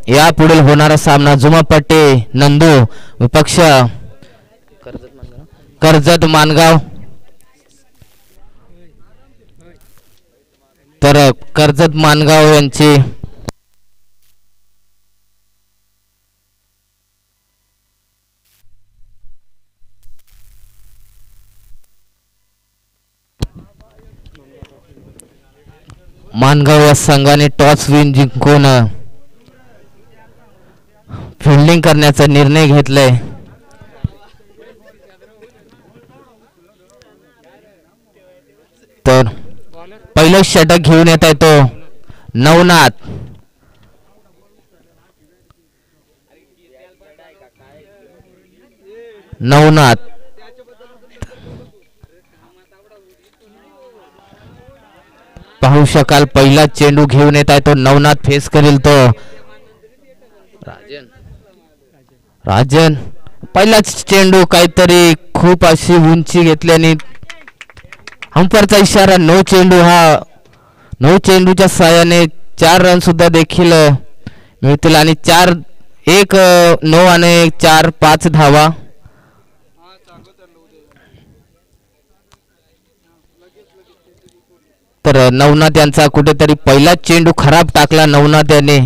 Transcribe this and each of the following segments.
या पुढील होणारा सामना जुमापट्टी नंदू विपक्ष कर्जत मानगाव। तर कर्जत मानगाव यांची मानगाव या संघाने टॉस विन जिंकून फिल्डिंग करण्याचा निर्णय घेतलाय। तर पहिलं षटक घेऊन येत आहे तो नवनाथ। नवनाथ पाहू शकाल पहिला चेंडू घेऊन येत आहे तो नवनाथ फेस करेल तो राजन। पहिलाच चेंडू काहीतरी खूप अशी उंची घेतल्याने अंपायरचा इशारा नो चेंडू। हा नो चेंडूच्या साहाय्याने 4 रन सुद्धा देखील मिळतील आणि 1 नो आणि 4-5 धावा। तर नवनाथ यांचा कुठेतरी पहिला चेंडू खराब टाकला नवनाथ याने।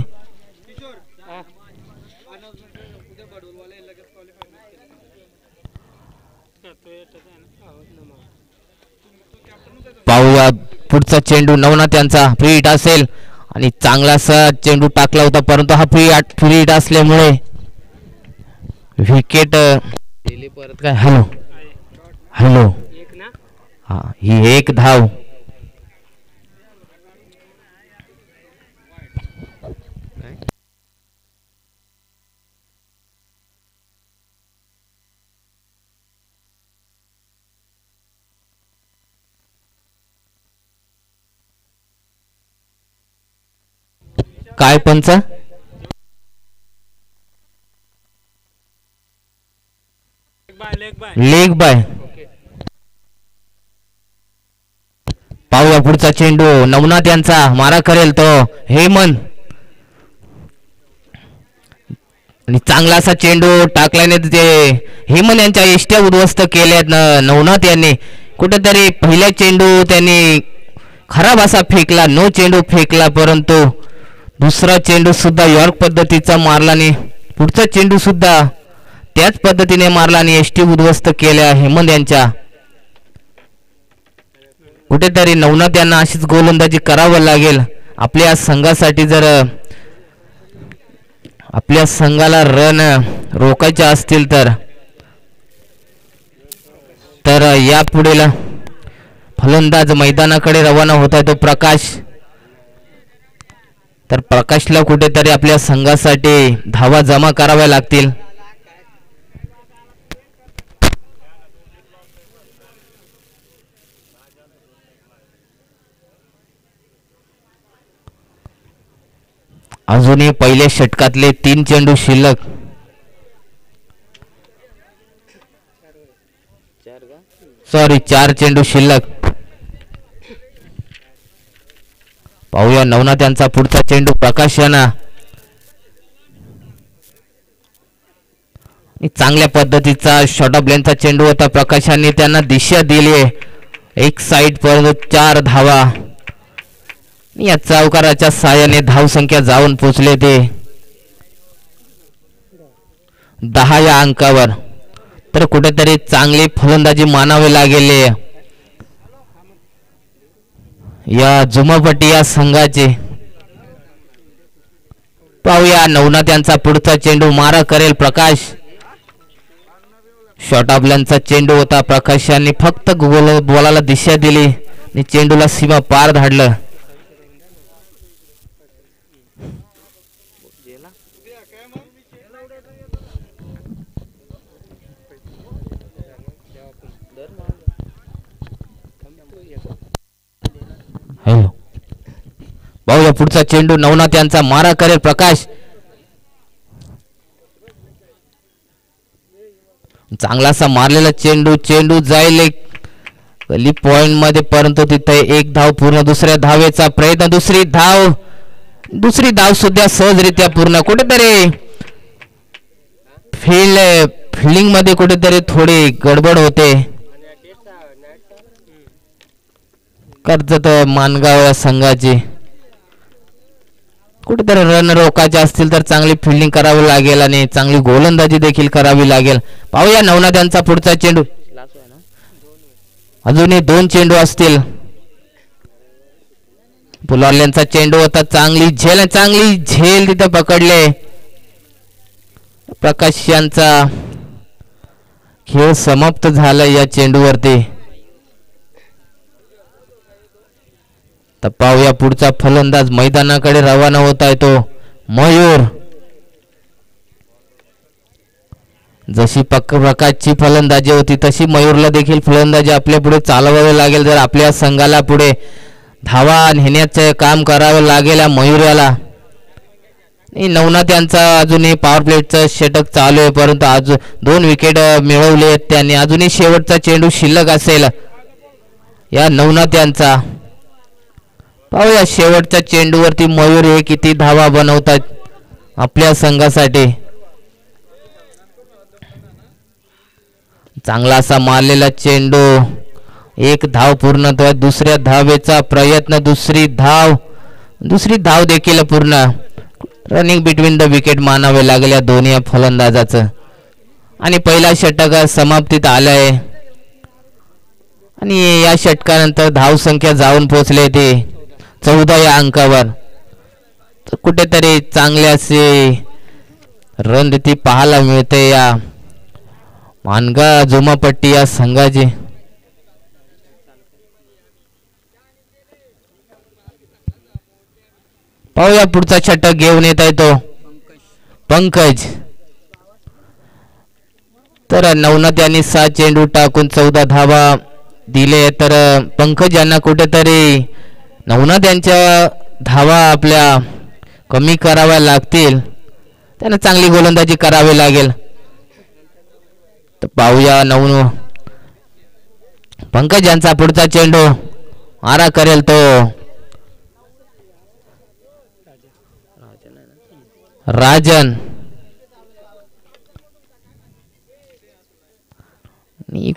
पाहूया पुढचा चेंडू नवनाथ यांचा फ्री हिट असेल आणि चांगलासा चेंडू टाकला होता परंतु हा फ्री हिट असल्यामुळे विकेट परत काय हॅलो हॅलो हा ही 1 धाव। काय पंच लेग बाय। पाहूया पुढचा चेंडू नवनाथ यांचा मारा करेल तो हेमंत आणि चांगला असा चेंडू टाकल्याने ते हेमंत यांच्या इष्ट्या उद्ध्वस्त केल्यात नवनाथ यांनी। कुठेतरी पहिला चेंडू त्यांनी खराब असा फेकला नो चेंडू फेकला परंतु दुसरा चेंडू सुद्धा यॉर्क पद्धतीचा मारला आणि पुढचा चेंडू सुद्धा त्याच पद्धतीने मारला आणि एष्टी उद्ध्वस्त केल्या हेमंत यांच्या। कुठेतरी नवनाथ यांना अशीच गोलंदाजी करावं लागेल आपल्या संघासाठी जर आपल्या संघाला रन रोखायचे असतील तर या पुढील फलंदाज मैदानाकडे रवाना होत आहे तो प्रकाश। तर प्रकाशला कुठेतरी आपल्या संघासाठी धावा जमा कराव्या लागतील। अजूनही पहिल्या षटकातले 3 चेंडू शिल्लक। सॉरी 4 चेंडू शिल्लक। पाहूया नवनाथ यांचा पुढचा चेंडू प्रकाश यांना चांगल्या पद्धतीचा शॉर्ट ऑफ लेंथचा चेंडू होता प्रकाशाने त्यांना दिशा दिली एक साइड पर्यंत 4 धावा। या चौकाराच्या साहाय्याने धावसंख्या जाऊन पोहोचले ते 10 या अंकावर। तर कुठेतरी चांगली फलंदाजी मानावी लागेल या जुमापट्टी या संघाचे। पाहूया नवनाथ यांचा पुढचा चेंडू मारा करेल प्रकाश। शॉर्ट ऑफ लेंथचा चेंडू होता प्रकाश यांनी फक्त बॉलाला दिशा दिली आणि चेंडूला सीमा पार धाडलं। पाहूया पुढचा चेंडू नवनाथ यांचा मारा करेल प्रकाश। चांगलासा मारलेला चेंडू जाईल गली पॉइंट मध्ये परंतु तिथे 1 धाव पूर्ण। दुसऱ्या धावेचा प्रयत्न दुसरी धाव दुसरी धाव सुद्धा सहजरित्या पूर्ण. कुठेतरी फिल्डिंग मध्ये कुठेतरी थोडी गडबड होते. कर्जत मानगाव या संघाची कुठेतरी रन रोखायचे असतील तर चांगली फिल्डिंग करावी लागेल आणि चांगली गोलंदाजी देखील करावी लागेल. पाहूया नवनाथ यांचा पुढचा चेंडू. अजूनही 2 चेंडू असतील. पुलारल्यांचा चेंडू होता. चांगली झेल तिथे पकडले. प्रकाश यांचा खेळ समाप्त झाला या चेंडूवरती. तर पाहूया पुढचा फलंदाज मैदानाकडे रवाना होत आहे तो मयूर. जशी प्रकाशची फलंदाजी होती तशी मयूरला देखील फलंदाजी आपल्या पुढे चालवावी लागेल. जर आपल्या संघाला पुढे धावा नेण्याचे काम करावं लागेल या मयूराला. नवनाथ यांचा अजूनही पॉवर प्लेचं षटक चालू आहे, परंतु अजून 2 विकेट मिळवले आहेत त्यांनी. अजूनही शेवटचा चेंडू शिल्लक असेल या नवनाथ यांचा. पाहूया शेवटच्या चेंडूवरती मयूर हे किती धावा बनवतात आपल्या संघासाठी. चांगला असा मारलेला चेंडू. 1 धाव पूर्णत्वात. दुसऱ्या धावेचा प्रयत्न. दुसरी धाव देखील पूर्ण. रनिंग बिटवीन द विकेट मानावे लागल्या दोन्ही फलंदाजाचं. आणि पहिला षटक समाप्तीत आलाय आणि या षटकानंतर धावसंख्या जाऊन पोहोचले ते 14 या अंकावर. तर कुठेतरी चांगले असे रणनीती पाहायला मिळते या मानगाव जुमापट्टी या संघाची. पाहूया पुढचा षटक घेऊन येत आहे तो पंकज. तर नवनाथ यांनी 7 चेंडू टाकून 14 धावा दिले. तर पंकज यांना कुठेतरी नवनाथ यांच्या धावा आपल्या कमी कराव्या लागतील. त्यांना चांगली गोलंदाजी करावी लागेल. तर पाहूया पंकज यांचा पुढचा चेंडू आरा करेल तो राजन.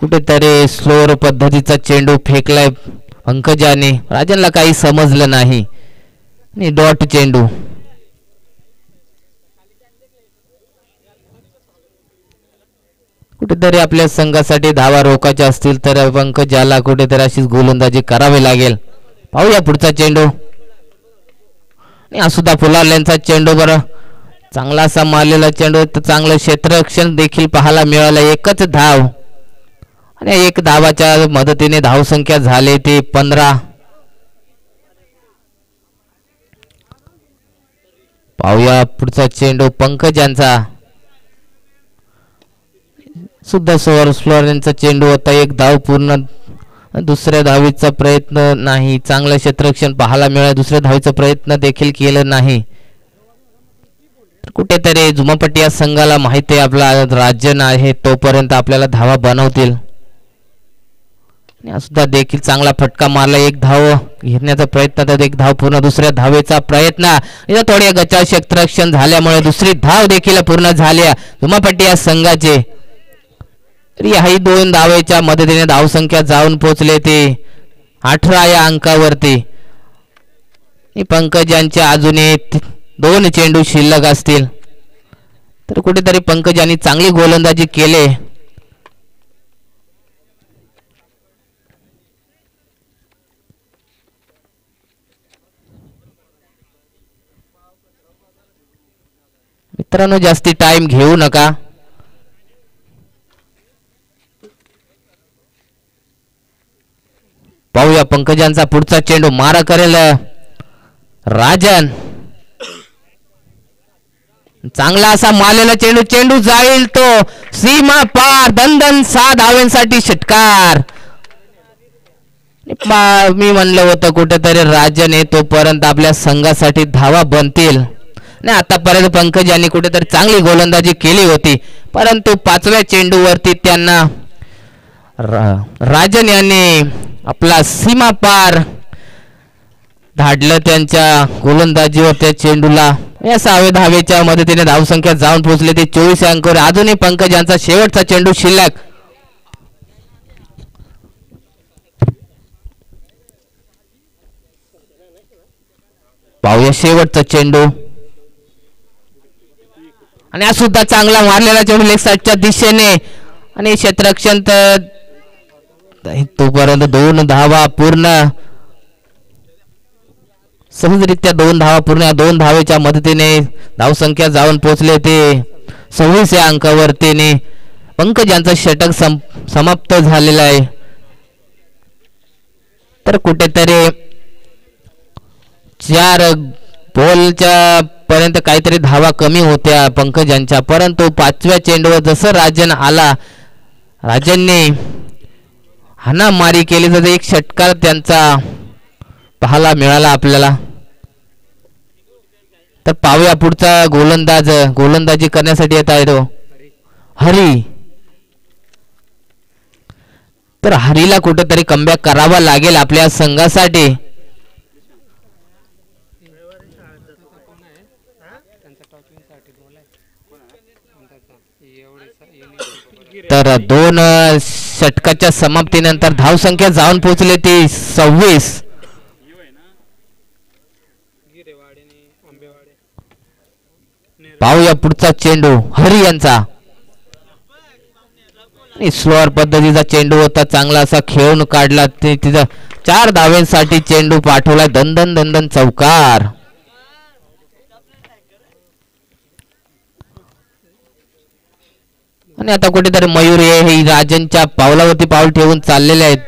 कुठेतरी स्लोअर पद्धतीचा चेंडू फेकलाय पंकजाने. राजनला काही समजलं नाही. डॉट चेंडू. कुठेतरी आपल्या संघासाठी धावा रोखायच्या असतील तर पंकजाला कुठेतरी अशीच गोलंदाजी करावी लागेल. पाहूया पुढचा चेंडू. हा सुद्धा फुलारल्यांचा चेंडू. बरं चांगला असा मारलेला चेंडू. तर चांगलं क्षेत्ररक्षण देखील पाहायला मिळालं. 1च धाव आणि 1 धावाच्या मदतीने धावसंख्या झाली ती 15. पाहूया पुढचा चेंडू पंकज यांचा सुद्धा फुलारल्यांचा चेंडू होता. 1 धाव पूर्ण. दुसऱ्या धावीचा प्रयत्न नाही. चांगलं क्षेत्ररक्षण पाहायला मिळालं. दुसऱ्या धावीचा प्रयत्न देखील केलं नाही. कुठेतरी जुमापट्टी या संघाला माहिती आहे आपला राज्य आहे तोपर्यंत आपल्याला धावा बनवतील. सुद्धा देखील चांगला फटका मारला. 1 धाव घेण्याचा प्रयत्न. तर 1 धाव पूर्ण. दुसऱ्या धावेचा प्रयत्न. थोडे गचाव क्षेत्ररक्षण झाल्यामुळे दुसरी धाव देखील पूर्ण झाली जुमापट्टी या संघाचे. ह्याही 2 धावेच्या मदतीने धावसंख्या जाऊन पोहोचले ते 18 या अंकावरती. पंकज यांच्या अजूनही 2 चेंडू शिल्लक असतील. तर कुठेतरी पंकज यांनी चांगली गोलंदाजी केले. मित्रांनो जास्ती टाइम घेऊ नका. पाहूया पंकजांचा पुढचा चेंडू. मारा करेल राजन. चांगला असा मारलेला चेंडू जाईल तो सीमा पार. दणदण 6 धावांसाठी षटकार. मी म्हणलं होतं कुठेतरी राजन आहे तोपर्यंत आपल्या संघासाठी धावा बनतील. नाही आतापर्यंत पंकज यांनी कुठेतरी चांगली गोलंदाजी केली होती, परंतु 5व्या चेंडूवरती त्यांना राजन यांनी आपला सीमा पार धाडलं त्यांच्या गोलंदाजीवर त्या चेंडूला. या 6व्या धावेच्या मदतीने धावसंख्या जाऊन पोहोचले ते 24 अंकावर. अजूनही पंकज यांचा शेवटचा चेंडू शिल्लक. पाहूया शेवटचा चेंडू आणि हा सुद्धा चांगला मारलेला चेंडू लेग साईडच्या दिशेने आणि क्षेत्ररक्षण तर तोपर्यंत 2 धावा पूर्ण. सहजरित्या 2 धावा पूर्ण. या 2 धावेच्या मदतीने धावसंख्या जाऊन पोहोचले ते 26 या अंकावरतीने. पंकज यांचं षटक समाप्त झालेलं आहे. तर कुठेतरी 4 बॉलच्या पर्यंत काहीतरी धावा कमी होत्या पंकज यांच्या, परंतु 5व्या चेंडूवर जसं राजन आला, राजनने हाणामारी केली तर एक षटकार त्यांचा पाहायला मिळाला आपल्याला. तर पाहूया पुढचा गोलंदाजी करण्यासाठी येत आहे तो हरी. तर हरीला कुठेतरी कमबॅक करावा लागेल आपल्या संघासाठी. तर 2 षटकाच्या समाप्तीनंतर धावसंख्या जाऊन पोहोचले ती 26. पाहूया पुढचा चेंडू हरी यांचा. स्लोअर पद्धतीचा चेंडू होता, चांगला असा खेळून काढला. ते तिचा 4 धाव्यांसाठी चेंडू पाठवला. दंदन दंदन चौकार. आणि आता कुठेतरी मयूर हे राजनच्या पावलावरती पाऊल ठेवून चाललेले आहेत.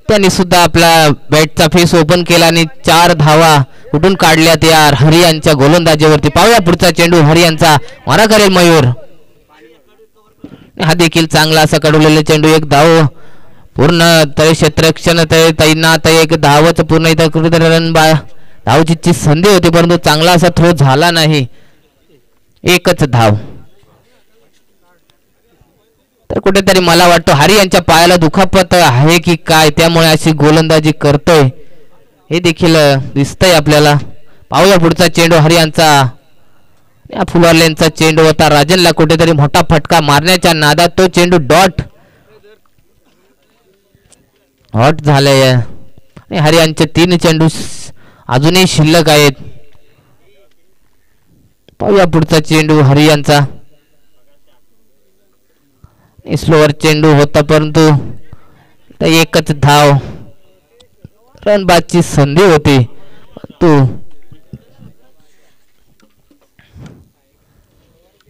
त्यांनी सुद्धा आपला बॅटचा फेस ओपन केला आणि 4 धावा कुठून काढल्यात यार हरी यांच्या गोलंदाजीवरती. पाहूया पुढचा चेंडू हरी यांचा. मारा करेल मयूर. हा देखील चांगला असा कडवलेला चेंडू. 1 धाव पूर्ण. तरी क्षेत्ररक्षण तैनात. 1 धावच पूर्ण. इथं कुठेतरी धावची संधी होती, परंतु चांगला असा थ्रो झाला नाही. 1च धाव. तर कुठेतरी मला वाटतं हरी यांच्या पायाला दुखापत आहे की काय, त्यामुळे अशी गोलंदाजी करतोय हे देखील दिसतंय आपल्याला. पाहूया पुढचा चेंडू हरी यांचा. या फुलरलेनचा चेंडू होता. राजनला कुठेतरी मोठा फटका मारण्याच्या नादात तो चेंडू डॉट झालाय. आणि हरी यांचे 3 चेंडू अजूनही शिल्लक आहेत. पाहूया पुढचा चेंडू हरी यांचा. स्लोअर चेंडू होता, परंतु 1च धाव. रनबादची संधी होती, परंतु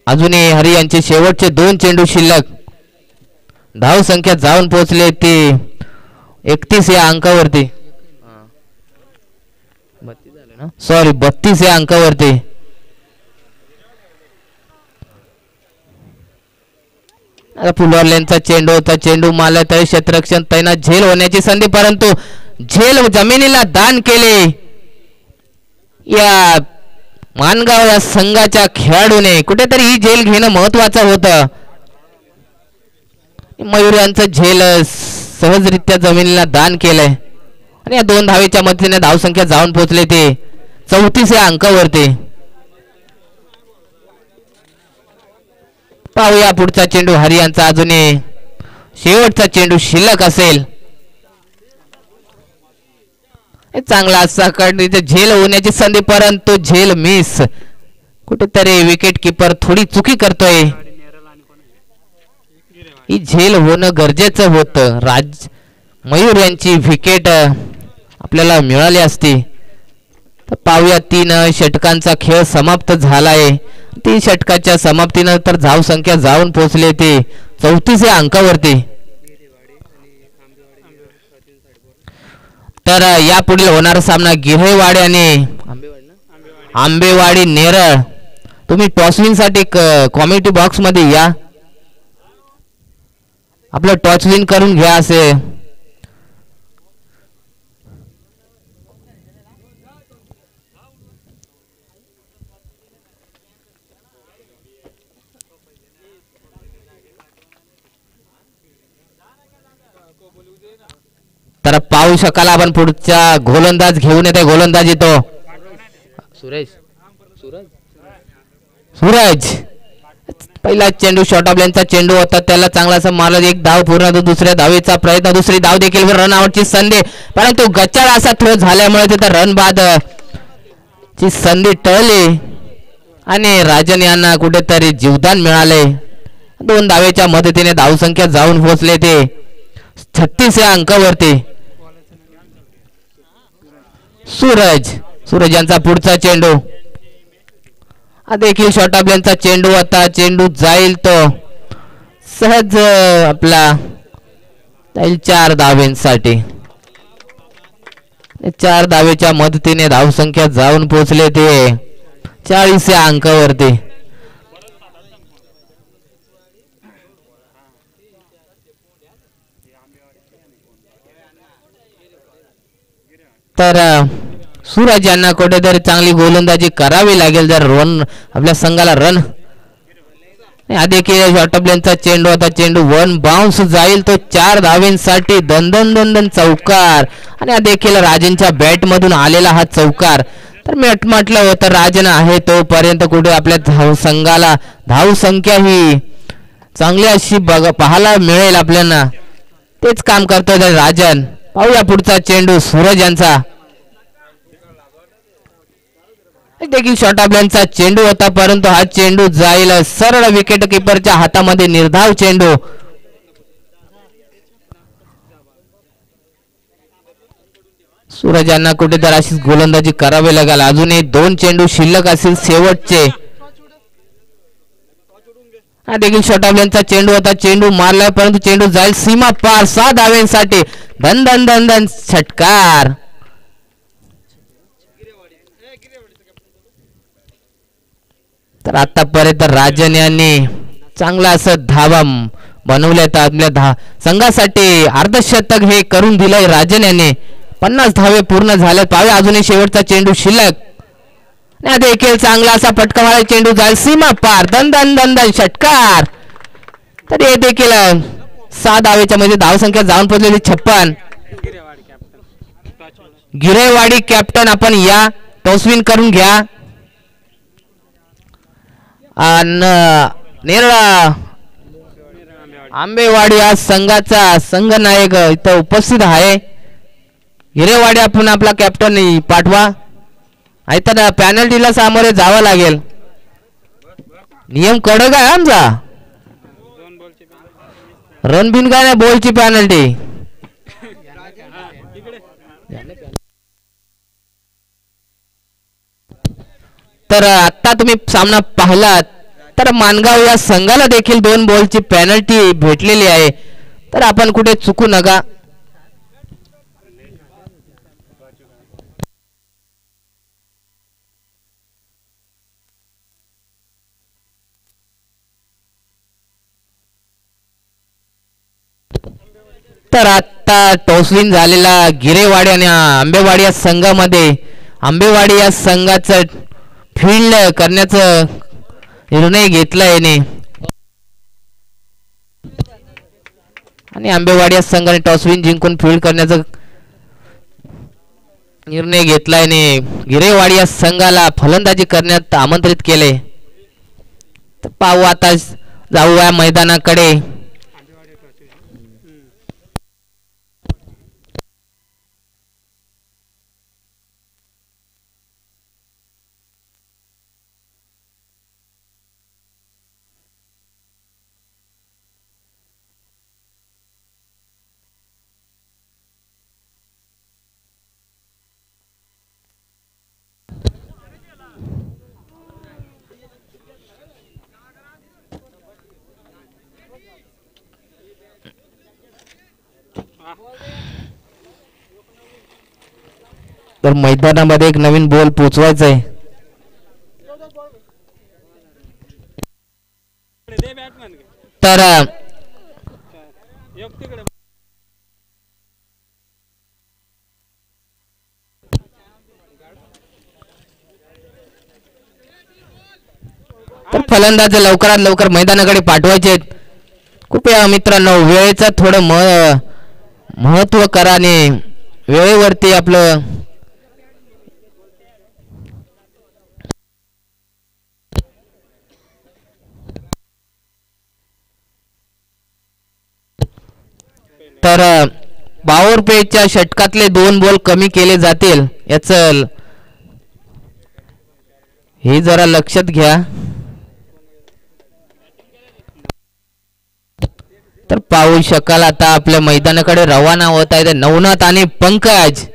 अजूनही हरी यांचे शेवटचे 2 चेंडू शिल्लक. धाव संख्या जाऊन पोहोचले ते 31 या अंकावरती. 32 या अंकावरती. फुलरलेनचा चेंडू होता. चेंडू मारला तरी क्षेत्ररक्षण तैनात. झेल होण्याची संधी, परंतु झेल जमिनीला दान केले या मानगाव या संघाच्या खेळाडूने. कुठेतरी ही झेल घेणं महत्वाचं होतं. मयूर यांचं झेल सहजरित्या जमिनीला दान केलंय आणि या 2 धावेच्या मदतीने धावसंख्या जाऊन पोहोचले ते 34 या अंकावरती. पाहूया पुढचा चेंडू हरी यांचा. अजूनही शेवटचा चेंडू शिल्लक असेल. चांगला असा इथे झेल होण्याची संधी, परंतु झेल मिस. कुठेतरी विकेट किपर थोडी चुकी करतोय. ही झेल होणं गरजेचं होतं. मयूर यांची विकेट आपल्याला मिळाली असती. तर पाहूया 3 षटकांचा खेळ समाप्त झालाय. 3 षटकाच्या समाप्तीनंतर धाव संख्या जाऊन पोहोचले ते 34 या अंकावरती. तर यापुढील होणारा सामना गिऱ्हेवाडी आणि आंबेवाडी नेरळ. तुम्ही टॉसविन साठी कॉमेंट्री बॉक्स मध्ये या, आपलं टॉसविन करून घ्या. असे तर पाहू शकाल आपण पुढच्या गोलंदाज घेऊन येते. गोलंदाज येतो सुरेश सूरज. पहिला चेंडू शॉर्ट ऑफ लेनचा चेंडू होता, त्याला चांगलासा मारला. एक धाव पूर्ण, दुसऱ्या धावेचा प्रयत्न, दुसरी धाव देखील रन आउटची संधी, परंतु गचाळ असा थ्रो झाल्यामुळे तिथं रन बाद ची संधी टळली आणि राजन यांना कुठेतरी जीवदान मिळाले. 2 धावेच्या मदतीने धावसंख्या जाऊन पोहोचले ते 36 या अंकावरती. सूरज यांचा पुढचा चेंडू देखील शॉर्ट ऑफ लेनचा चेंडू होता. चेंडू जाईल तो सहज आपला जाईल 4 धावेंसाठी. 4 धावेच्या मदतीने धावसंख्या जाऊन पोहोचले ते 40 या अंकावरती. तर सूरज यांना कुठेतरी चांगली गोलंदाजी करावी लागेल जर रन आपल्या संघाला रन. देखील शॉर्ट ऑफ लेनचा चेंडू होता. चेंडू 1 बाउन्स जाईल तो 4 धावेंसाठी. दंदन चौकार आणि देखील राजनच्या बॅट मधून आलेला हा चौकार. तर मी म्हटलं होतं राजन आहे तोपर्यंत कुठे आपल्या संघाला धावसंख्या ही चांगली अशी पाहायला मिळेल आपल्याला. तेच काम करतोय राजन. पाहूया पुढचा चेंडू सूरज यांचा देखील शॉर्ट ऑफ लेनचा चेंडू होता, परंतु हा चेंडू जाईल सरळ विकेट किपरच्या हातामध्ये. निर्धाव चेंडू. सूरज यांना कुठेतरी अशीच गोलंदाजी करावी लागेल. अजूनही 2 चेंडू शिल्लक असतील शेवटचे. हा देखील शॉर्ट ऑफ लेनचा चेंडू होता. चेंडू मारलाय परंतु चेंडू जाईल सीमा पार 6 धावेंसाठी. दन षटकार. तर आतापर्यंत राजन यांनी चांगला असं धावा बनवल्यात आपल्या संघासाठी. अर्धशतक हे करून दिलंय राजन यांनी. 50 धावे पूर्ण झाल्यात. पाहूया अजूनही शेवटचा चेंडू शिल्लक. देखील चांगला असा फटका मारला. चेंडू जाईल सीमा पार. दन षटकार. तर हे देखील 6 धावेच्या मध्ये धावसंख्या जाऊन पोहोचलेली 56. गिरेवाडी कॅप्टन आपण या टॉसविन करून घ्या. नेरळा आंबेवाडी या संघाचा संघनायक इथं उपस्थित आहे. हिरेवाडी आपण आपला कॅप्टन पाठवा. तर पॅनल्टीला सामोरे जावं लागेल. नियम कडक आहे आमचा. रणबिन काय नाही, बॉलची पॅनल्टी. तर आता तुम्ही सामना पाहिलात तर मानगाव या संघाला देखील 2 बॉलची पॅनल्टी भेटलेली आहे. तर आपण कुठे चुकू नका. तर आता टॉसविन झालेला गिरेवाडी आणि आंबेवाडी या संघामध्ये आंबेवाडी या संघाचं फील्ड करण्याचा निर्णय घेतला याने आणि आंबेवाडी या संघाने टॉसविन जिंकून फील्ड करण्याचा निर्णय घेतला याने गिरेवाडी या संघाला फलंदाजी करण्यात आमंत्रित केले. तर पाहू आता जाऊया मैदानाकडे. तर मैदानामध्ये एक नवीन बॉल पोचवायचा आहे. तर फलंदाज लवकरात लवकर मैदानाकडे पाठवायचे. कृपया मित्रांनो वेळेचा थोडं महत्व कराने वेळेवरती आपलं तर पॉवर प्लेच्या षटकातले 2 बॉल कमी केले जातील याचं हे जरा लक्षात घ्या. तर पाहू शकाल आता आपल्या मैदानाकडे रवाना होत आहे नवनाथ आणि पंकज.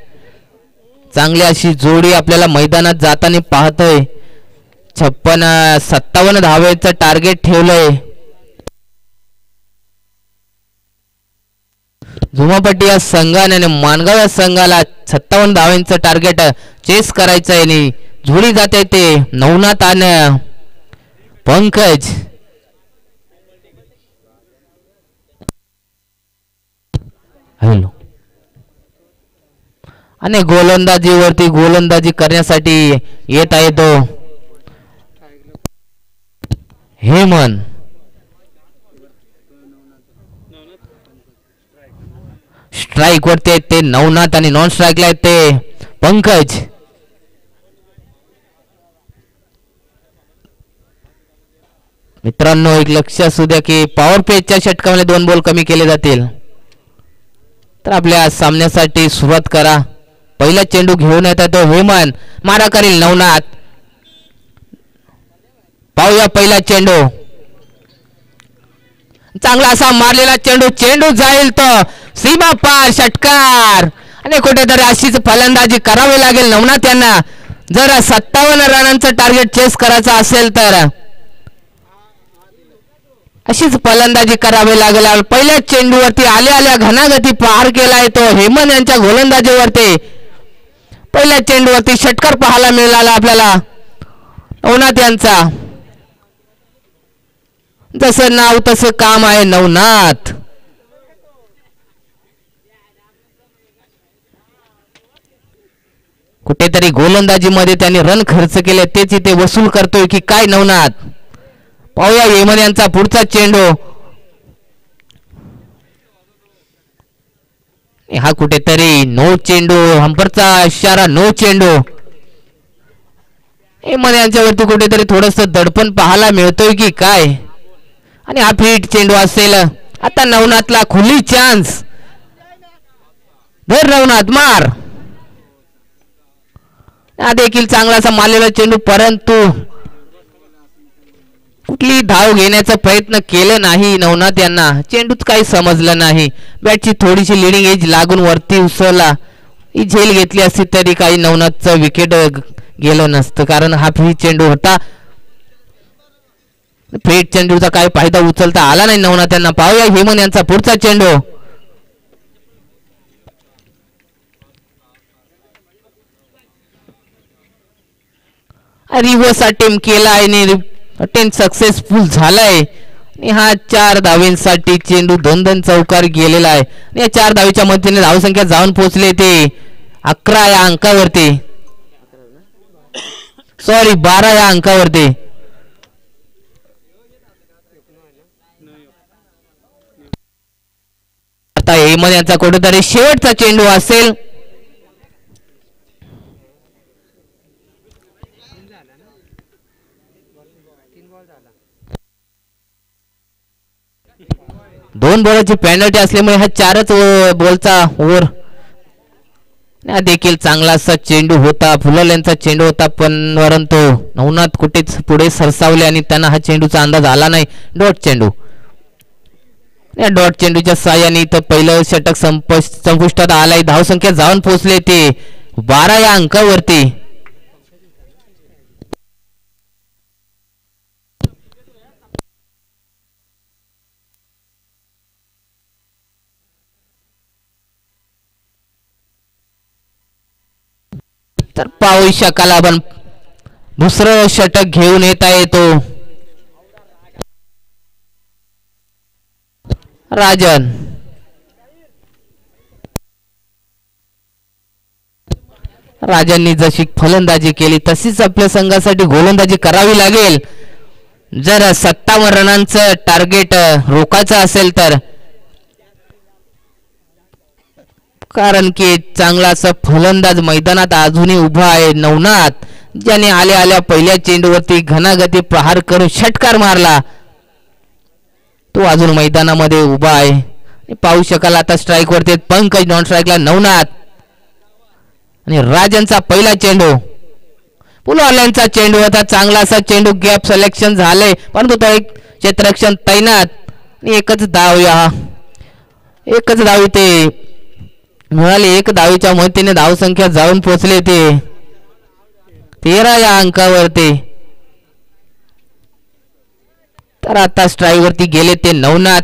चांगली अशी जोडी आपल्याला मैदानात जाताना पाहतोय. 57 धावेचं टार्गेट ठेवलंय. झुमापट्टी या संघाने आणि मानगाव या संघाला 57 धावांचं टार्गेट चेस करायचं आहे आणि जोडी जाते ते नवनाथ आणि पंकज. हॅलो आणि गोलंदाजी करण्यासाठी येत आहे तो हेमंत. स्ट्राइक वरती आहेत ते नवनाथ आणि नॉन स्ट्राइकला आहेत ते पंकज. मित्रांनो एक लक्ष असू द्या की पॉवर प्लेच्या षटकामध्ये 2 बॉल कमी केले जातील. तर आपल्या सामन्यासाठी सुरुवात करा. पहिला चेंडू घेऊन येतात तो हेमंत. मारा करील नवनाथ. पाहूया पहिला चेंडू. चांगला असा मारलेला चेंडू जाईल तो सीमा पार षटकार. आणि कुठेतरी अशीच फलंदाजी करावी लागेल नवनाथ यांना जर 57 रनांचं टार्गेट चेस करायचं असेल तर अशीच फलंदाजी करावी लागेल. पहिल्या चेंडूवरती आल्या घनागती पार केलाय तो हेमंत यांच्या गोलंदाजीवरती. पहिल्या चेंडूवरती षटकार पाहायला मिळाला आपल्याला नवनाथ यांचा. जसं नाव तसं काम आहे नवनाथ. कुठेतरी गोलंदाजीमध्ये त्यांनी रन खर्च केले तेच इथे वसूल करतोय की काय नवनाथ. पाहूया हेमंत यांचा पुढचा चेंडू. हा कुठेतरी नो चेंडू हंपरचा इशारा नो चेंडू. हेमंत यांच्यावरती कुठेतरी थोडस दडपण पाहायला मिळतोय की काय. आणि हा फिट चेंडू असेल. आता नवनाथला खुली चान्स. धर नवनाथ मार. हा देखील चांगलासा मारलेला चेंडू परंतु कुठली धाव घेण्याचा प्रयत्न केला नाही नवनाथ यांना. चेंडूच काही समजलं नाही. बॅटची थोडीशी लिडिंग एज लागून वरती उसळला. ही झेल घेतली असती तरी काही नवनाथचं विकेट गेलं नसतं कारण हा फ्री चेंडू होता. फ्रेट चेंडूचा काही फायदा उचलता आला नाही नवनाथ यांना. पाहूया हेमंत यांचा पुढचा चेंडू. रिव्हर्स अटेम्प्ट केला आणि अटेम्प्ट सक्सेसफुल झालाय. आणि हा 4 धावेंसाठी चेंडू 2 चौकार गेलेला आहे. या 4 धावेच्या मदतीने धावसंख्या जाऊन पोहोचले ते 11 या अंकावरती. सॉरी 12 या अंकावरती. आता हेमंत यांचा कुठेतरी शेवटचा चेंडू असेल. दोन बॉलची पेनल्टी असल्यामुळे हा 4च बॉलचा ओव्हर. देखील चांगला असा चेंडू होता. फुलल यांचा चेंडू होता पण परंतु नवनाथ कुठेच पुढे सरसावले आणि त्यांना हा चेंडूचा अंदाज आला नाही. डॉट चेंडू. या डॉट चेंडूच्या साहाय्याने इथं पहिलं षटक संपुष्टात आलाय. धावसंख्या जाऊन पोहोचले ते 12 या अंकावरती. तर पाहू शकाल आपण दुसरं षटक घेऊन येता येतो राजन. राजांनी जशी फलंदाजी केली तशीच आपल्या संघासाठी गोलंदाजी करावी लागेल जर 57 रनांचं टार्गेट रोखायचं असेल तर. कारण की चांगला असा फलंदाज मैदानात अजूनही उभा आहे नवनाथ, ज्याने आल्या आल्या पहिल्या चेंडूवरती घनागती प्रहार करून षटकार मारला. तो अजून मैदानामध्ये उभा आहे. पाहू शकाल आता स्ट्राईक वरती पंकज, नॉन स्ट्राईकला नवनाथ. आणि राजनचा पहिला चेंडू, पुलवाल्यांचा चेंडू होता. चांगला असा चेंडू, गॅप सिलेक्शन झाले परंतु तो एक क्षेत्ररक्षण तैनात. आणि एकच धाव इथे मिळाली. एक धावीच्या मदतीने धावसंख्या जाऊन पोहोचले ते 13 या अंकावरती. तर आता स्ट्राईक वरती गेले ते नवनाथ.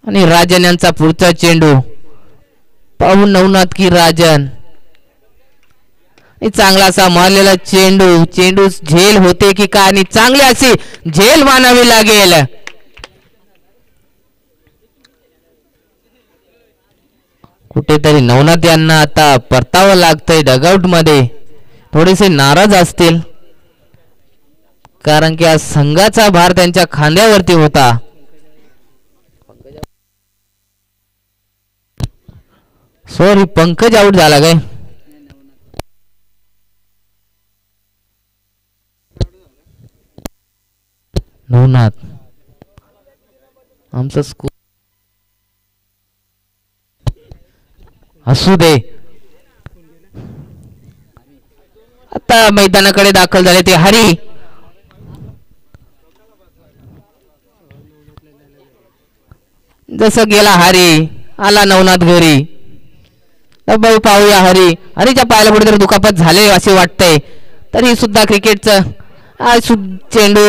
आणि राजन यांचा पुढचा चेंडू, पाहू नवनाथ की राजन. चांगला असा मारलेला चेंडू झेल होते की काय, आणि चांगली अशी झेल मानावी लागेल. कुठेतरी नवनाथ यांना आता परतावं लागतंय. डगआउट मध्ये थोडेसे नाराज असतील, कारण की आज संघाचा भार त्यांच्या खांद्यावरती होता. सॉरी, पंकज आउट झाला काय? नवनाथ आमचा स्कोर असू दे. आता मैदानाकडे दाखल झाले ते हरी. जसं गेला हरी, आला नवनाथ घरी. भाऊ पाहूया हरीच्या पायाला कुठेतरी दुखापत झाले असे वाटतंय. तरी सुद्धा क्रिकेटचं चेंडू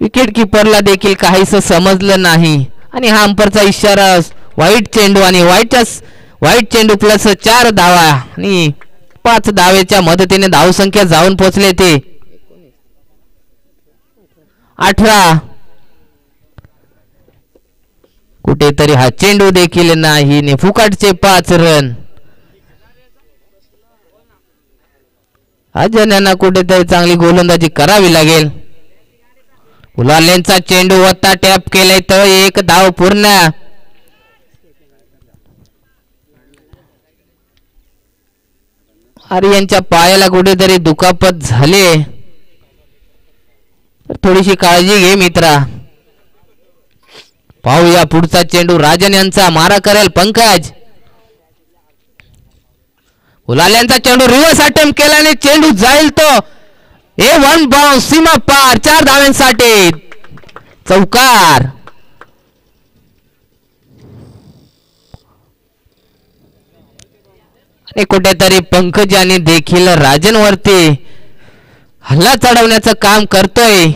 विकेट किपरला देखील काहीच समजलं नाही. आणि हा अंपरचा इशारा, वाईट चेंडू. आणि वाईट चेंडू प्लस 4 धावा आणि 5 धावेच्या मदतीने धावसंख्या जाऊन पोहोचले ते 18. कुठेतरी हा चेंडू देखील नाही. फुकटचे 5 रन. अजन्यांना कुठेतरी चांगली गोलंदाजी करावी लागेल. पुलवाल्यांचा चेंडू होता, टॅप केलाय तर 1 धाव पूर्ण. यांच्या पायाला कुठेतरी दुखापत झाली, थोडीशी काळजी घे मित्रा. पाहूया पुढचा चेंडू, राजन यांचा मारा करेल पंकज. पुलवाल्यांचा चेंडू रिव्हर्स अटेम्प्ट केल्याने चेंडू जाईल तो वन बाउंस, सीमा पार. 4 धावांसाठी चौकार. आणि कुठेतरी पंकज यांनी देखील राजन वरती हल्ला चढवण्याचं काम करतोय,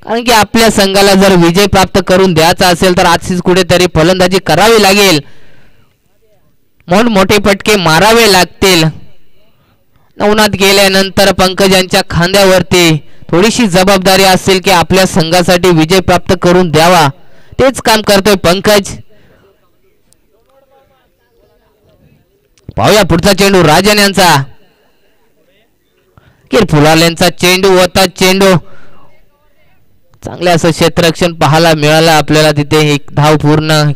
कारण की आपल्या संघाला जर विजय प्राप्त करून द्यायचा असेल तर आजच कुठेतरी फलंदाजी करावी लागेल. मोठे फटके मारावे लागतील. नवनाथ गेल्यानंतर पंकज यांच्या खांद्यावरती थोडीशी जबाबदारी असेल की आपल्या संघासाठी विजय प्राप्त करून द्यावा. तेच काम करतोय पंकज. पाहूया पुढचा चेंडू, राजन यांचा. पुलवाल्यांचा चेंडू होता. चेंडू चांगले असं क्षेत्ररक्षण पाहायला मिळालं आपल्याला तिथे. 1 धाव पूर्ण.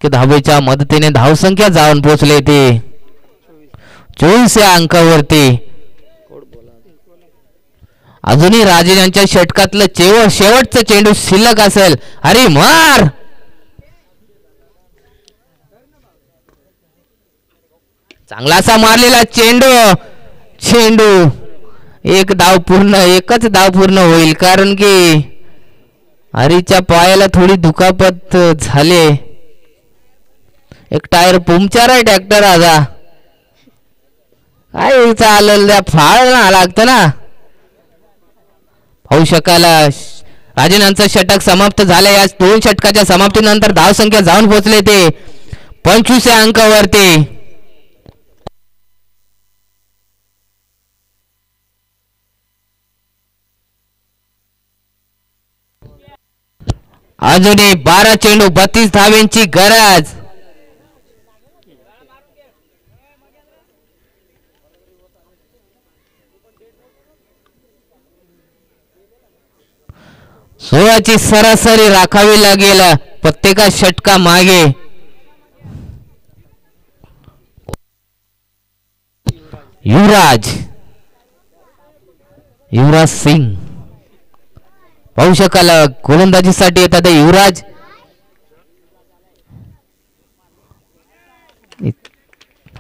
धावेच्या मदतीने धावसंख्या जाऊन पोहोचले ते 24 या अंकावरती. अजूनही राजन यांच्या षटकातलं शेवटचं चेंडू शिल्लक असेल. अरे मार. चांगला असा मारलेला चेंडू 1 धाव पूर्ण. एकच धाव पूर्ण होईल, कारण की हरीच्या पायाला थोडी दुखापत झाली. एक टायर पंक्चर आहे ट्रॅक्टर आता. काय चाललं फाळ लागतं ना. पाहू शकाला राजन यांचं षटक समाप्त झालं. या 2 षटकाच्या समाप्तीनंतर धावसंख्या जाऊन पोहोचले ते 25 या अंकावरती. अजूनही 12 चेंडू 32 धावांची गरज. सोळाची सरासरी राखावी लागेल प्रत्येका षटका मागे युवराज सिंग पाहू शकाल गोलंदाजीसाठी येतात युवराज.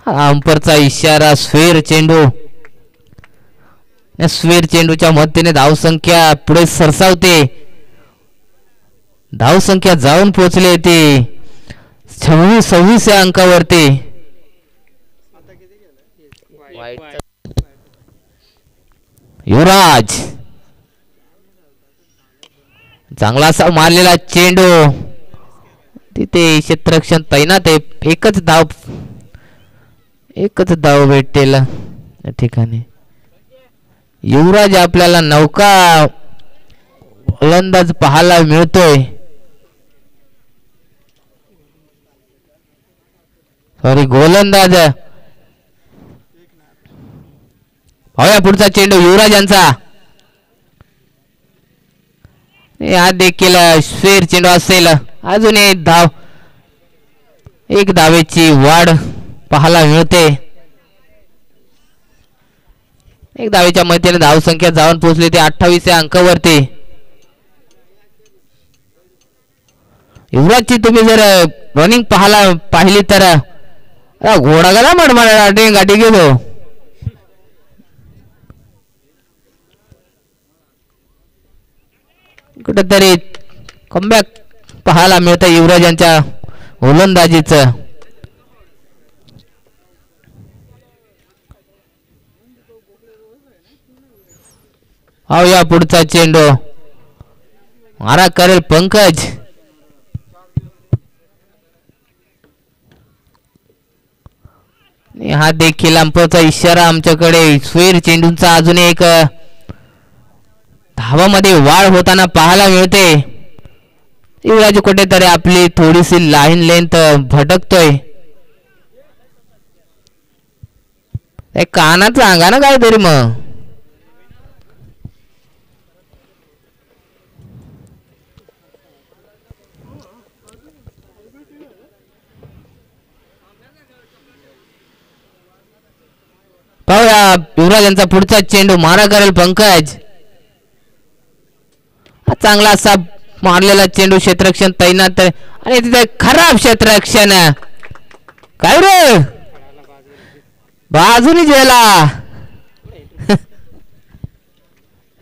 अंपरचा इशारा. स्वेर चेंडूच्या मदतीने धावसंख्या पुढे सरसावते. धावसंख्या जाऊन पोहोचली ती 26 या अंकावरती. युवराज चांगला असा मारलेला चेंडू. तिथे क्षेत्ररक्षण तैनात आहे. एकच धाव भेटेल या ठिकाणी. युवराज आपल्याला नौका गोलंदाज पाहायला मिळतोय. गोलंदाज पाहूया पुढचा चेंडू युवराज यांचा. हा देखील स्वेर चेंडू असेल. अजून एक धावेची वाढ पाहायला मिळते. एक धावेच्या मदतीने धावसंख्या जाऊन पोहोचली ते 28 या अंकावरती. युवराजची तुम्ही जर रनिंग पाहिली तर घोडा गेला मडमड गाठी गेलो. कुठेतरी कमबॅक पाहायला मिळतं युवराज यांच्या गोलंदाजीचं. या पुढचा चेंडू मारा करेल पंकज. हा देखील अंपायरचा इशारा आमच्याकडे. स्वेर चेंडूंचा अजून एक धावामध्ये वाढ होताना पाहायला मिळते. युवराज कुठेतरी आपली थोडीशी लाईन लेंथ भटकतोय. कानाचं सांगा ना काहीतरी मग. पाहूया युवराज यांचा पुढचा चेंडू मारा करेल पंकज. चांगला असा मारलेला चेंडू. क्षेत्ररक्षण तैनात आणि तिथे खराब क्षेत्ररक्षण. काय रे बाजूनी जेला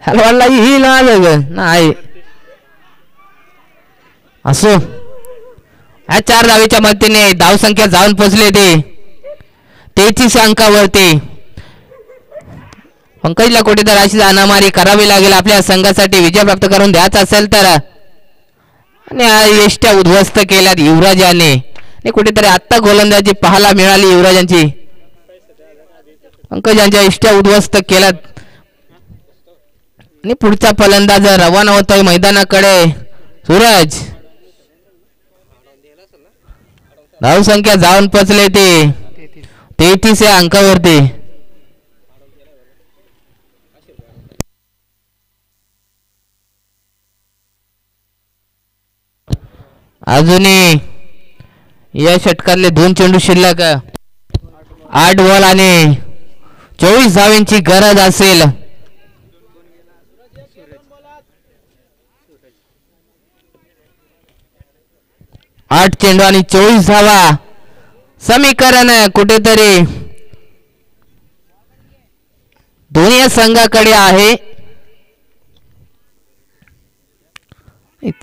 हलवाला ही नाही असो. या 4 धावेच्या मदतीने धावसंख्या जाऊन पोहोचले ते 33 अंकावरती. पंकजला कुठेतरी अशी अनामारी करावी लागेल आपल्या संघासाठी विजय प्राप्त करून द्यायचा असेल तर. आणि यष्ट्या उद्ध्वस्त केल्यात युवराजाने. कुठेतरी आत्ता गोलंदाजी पाहायला मिळाली युवराजांची. पंकज यांच्या यष्ट्या उद्ध्वस्त केल्यात आणि पुढचा फलंदाज रवाना होतोय मैदानाकडे. सूरज धावसंख्या जाऊन पोचले ते 33 या अंकावरती. अजूनही या षटकातले 2 चेंडू शिल्लक. 8 बॉल आणि 24 धावांची गरज असेल. 8 चेंडू आणि 24 धावा. समीकरण कुठेतरी दोन्ही संघाकडे आहे.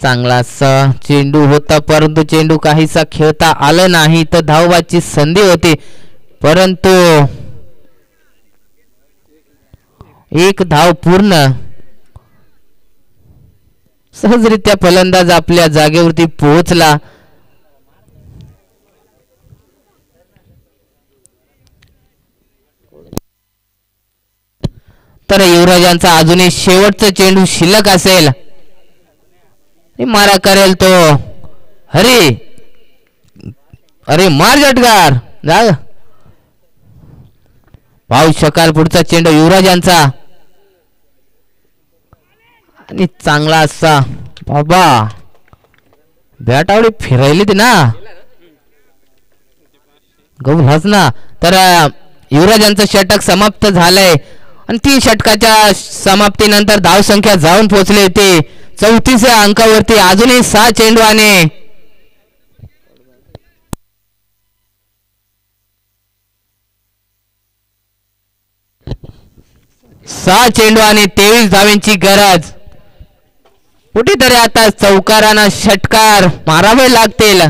चांगला असा चेंडू होता परंतु चेंडू काहीसा खेळता आलं नाही. तर धावबाची संधी होती परंतु एक धाव पूर्ण. सहजरित्या फलंदाज आपल्या जागेवरती पोहोचला. तर युवराजांचा अजूनही शेवटचा चेंडू शिल्लक असेल. मारा करेल तो. अरे मार झटकार. पाहू शकाल पुढचा चेंडू युवराजांचा आणि चांगला असा बाबा बॅट आवडी फिरायली ते ना गौरच ना. तर युवराज यांचं षटक समाप्त झालंय आणि 3 षटकाच्या समाप्तीनंतर धावसंख्या जाऊन पोहोचली होती 34 अंकावरती. अजूनही 6 चेंडू आणि 23 धावांची गरज. कुठेतरी आता चौकारांना षटकार मारावे लागतील.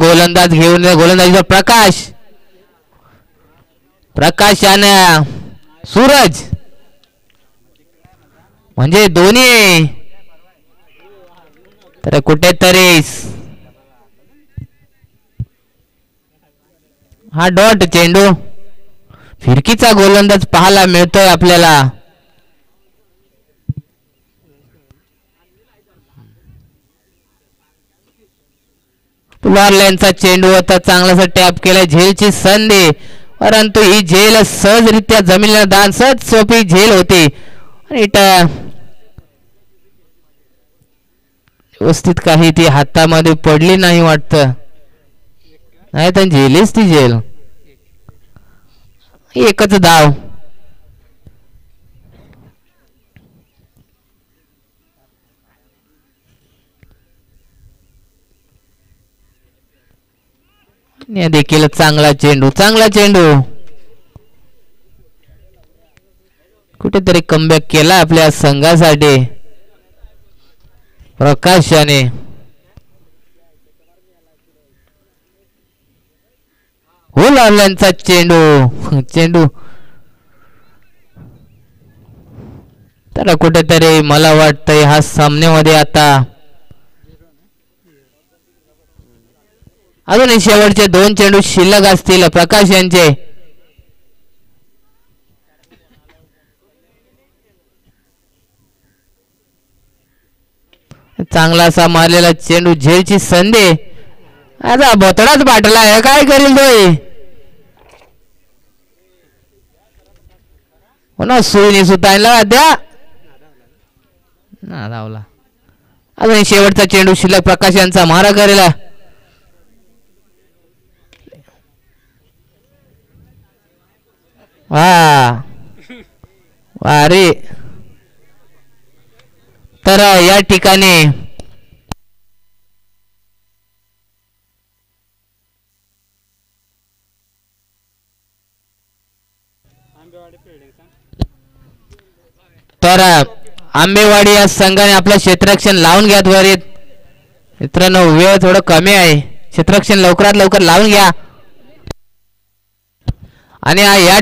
गोलंदाज घेऊन गोलंदाजीचा प्रकाश आणि सूरज म्हणजे दोन्ही. तर कुठेतरी हा डॉट चेंडू फिरकीचा गोलंदाज पाहायला मिळतोय आपल्याला. पुलारलेनचा चेंडू आता चांगलासा टॅप केला. झेलची संधी परंतु ही झेल सहजरित्या जमिनीला दान सहज सोपी झेल होती आणि व्यवस्थित काही ती हातामध्ये पडली नाही वाटतं. नाही तर झेलीच ती झेल. एकच धाव. देखील चांगला चेंडू कुठेतरी कमबॅक केला आपल्या संघासाठी प्रकाशाने. हुलांचा चेंडू तर कुठेतरी मला वाटतंय हा सामन्यामध्ये आता अजून शेवटचे 2 चेंडू शिल्लक असतील प्रकाश यांचे. चांगला असा मारलेला चेंडू झेलची संधी. आता बोतडाच पाटला आहे काय करील तो ना सुईने सुतायला द्या ना धावला. अजून शेवटचा चेंडू शिल्लक प्रकाश यांचा मारा करेला. अरे तर या ठिकाणी तर आंबेवाडी या संघाने आपलं क्षेत्ररक्षण लावून घ्या त्वरित. मित्रांनो वेळ थोडं कमी आहे. क्षेत्ररक्षण लवकरात लवकर लावून घ्या आणि या